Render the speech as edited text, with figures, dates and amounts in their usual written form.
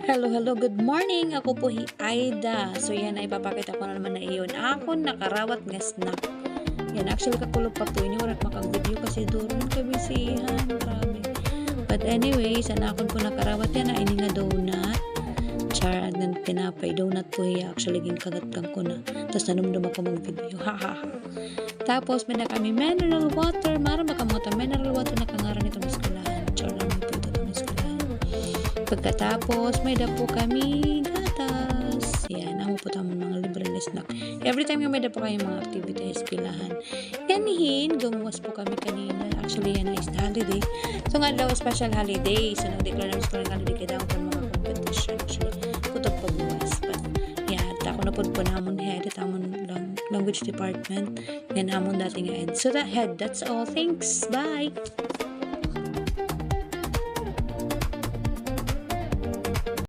Hello, hello, good morning. Ako po si Aida. So yan ay ipapakita ko na naman na iyon. Ako nakarawat nga snack. Yan actually kakulog pa po inyo rat makang video kasi doon kabisihan. Grabe. But anyway, sana akon po nakarawat yan na ini nga donut. Char ng tinapay. Donut po hiya. Actually ginkagat lang ko na. Tapos nanumdum ako mag-video. Ha ha ha. Tapos may na kami mineral water. Mara makamota mineral water na kangaran nito miskulahan. Char lang po ito miskulahan. Pagkatapos, may dapo kami gatas. Yan, amo po tamang mga libre na snack. Every time nga may dapo kayong mga activities, pilahan. Kanihin, gumuwas po kami kanina. Actually, yan is holiday. So nga daw, special holiday. So, nag-declare namin special holiday kaya daw po mga competition. Actually, kutok po buwas. But, yeah, tako na po namon head at amon language department. Yan amon dating head. So, that's all. Thanks. Bye!